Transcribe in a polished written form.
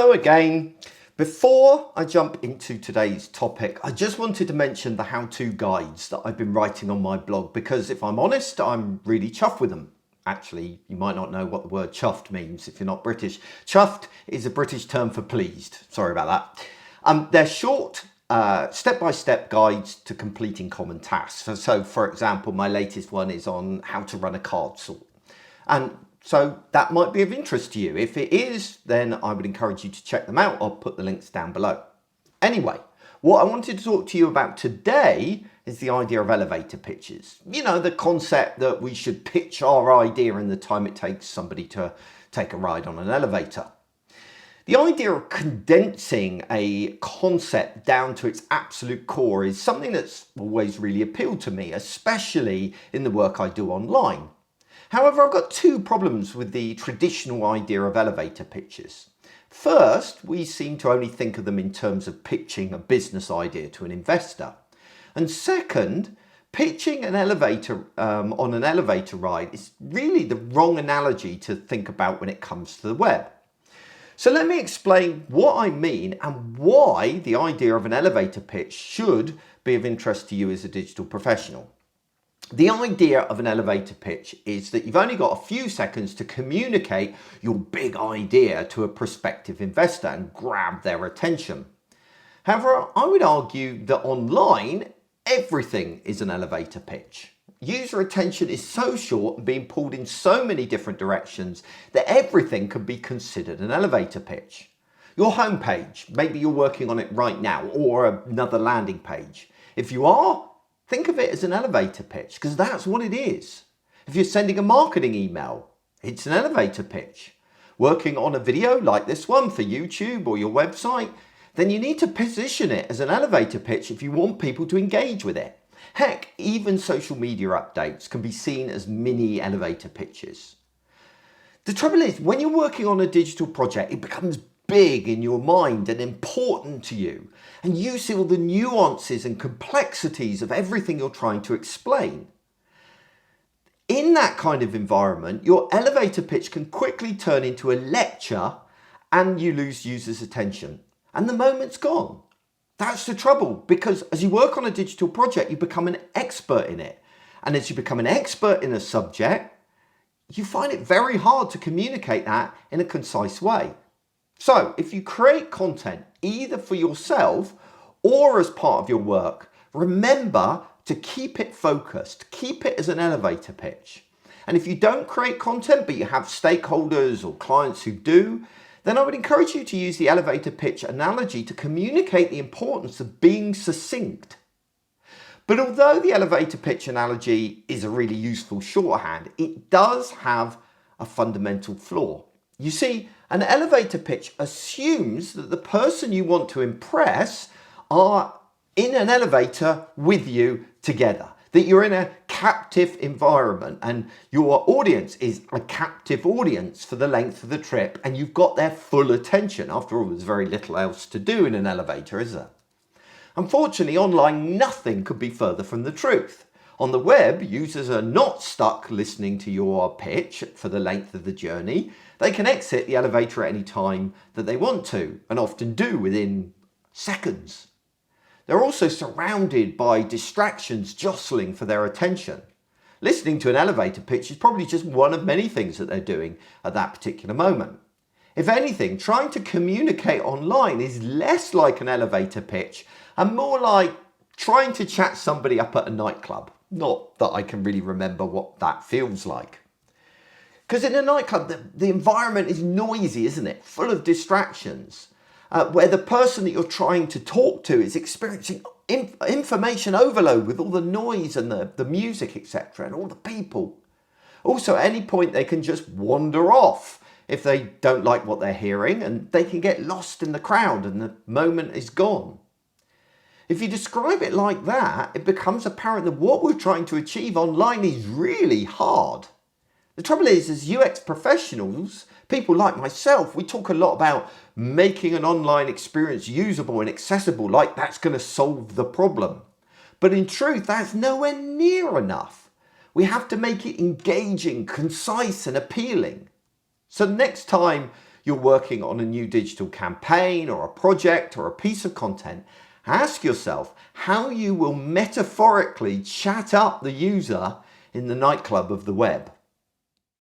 Hello again. Before I jump into today's topic, I just wanted to mention the how-to guides that I've been writing on my blog because if I'm honest, I'm really chuffed with them. Actually, you might not know what the word chuffed means if you're not British. Chuffed is a British term for pleased. Sorry about that. They're short, step-by-step guides to completing common tasks. So, for example, my latest one is on how to run a card sort. And so that might be of interest to you. If it is, then I would encourage you to check them out. I'll put the links down below. Anyway, what I wanted to talk to you about today is the idea of elevator pitches. You know, the concept that we should pitch our idea in the time it takes somebody to take a ride on an elevator. The idea of condensing a concept down to its absolute core is something that's always really appealed to me, especially in the work I do online. However, I've got two problems with the traditional idea of elevator pitches. First, we seem to only think of them in terms of pitching a business idea to an investor. And second, pitching an elevator on an elevator ride is really the wrong analogy to think about when it comes to the web. So let me explain what I mean and why the idea of an elevator pitch should be of interest to you as a digital professional. The idea of an elevator pitch is that you've only got a few seconds to communicate your big idea to a prospective investor and grab their attention. However, I would argue that online, everything is an elevator pitch. User attention is so short and being pulled in so many different directions that everything can be considered an elevator pitch. Your homepage, maybe you're working on it right now, or another landing page. If you are, think of it as an elevator pitch because that's what it is. If you're sending a marketing email, it's an elevator pitch. Working on a video like this one for YouTube or your website, then you need to position it as an elevator pitch if you want people to engage with it. Heck, even social media updates can be seen as mini elevator pitches. The trouble is, when you're working on a digital project, it becomes big in your mind and important to you, and you see all the nuances and complexities of everything you're trying to explain. In that kind of environment, your elevator pitch can quickly turn into a lecture and you lose users' attention and the moment's gone. That's the trouble, because as you work on a digital project, you become an expert in it, and as you become an expert in a subject, you find it very hard to communicate that in a concise way. So if you create content either for yourself or as part of your work, remember to keep it focused, keep it as an elevator pitch. And if you don't create content but you have stakeholders or clients who do, then I would encourage you to use the elevator pitch analogy to communicate the importance of being succinct. But although the elevator pitch analogy is a really useful shorthand, it does have a fundamental flaw. You see, an elevator pitch assumes that the person you want to impress are in an elevator with you together, that you're in a captive environment and your audience is a captive audience for the length of the trip and you've got their full attention. After all, there's very little else to do in an elevator, is there? Unfortunately, online, nothing could be further from the truth. On the web, users are not stuck listening to your pitch for the length of the journey. They can exit the elevator at any time that they want to, and often do within seconds. They're also surrounded by distractions jostling for their attention. Listening to an elevator pitch is probably just one of many things that they're doing at that particular moment. If anything, trying to communicate online is less like an elevator pitch and more like trying to chat somebody up at a nightclub. Not that I can really remember what that feels like. Because in a nightclub, the environment is noisy, isn't it? Full of distractions, where the person that you're trying to talk to is experiencing information overload with all the noise and the music, etc., and all the people. Also, at any point, they can just wander off if they don't like what they're hearing, and they can get lost in the crowd and the moment is gone. If you describe it like that, it becomes apparent that what we're trying to achieve online is really hard. The trouble is, as UX professionals, people like myself, we talk a lot about making an online experience usable and accessible, like that's going to solve the problem. But in truth, that's nowhere near enough. We have to make it engaging, concise and appealing. So next time you're working on a new digital campaign or a project or a piece of content, ask yourself how you will metaphorically chat up the user in the nightclub of the web.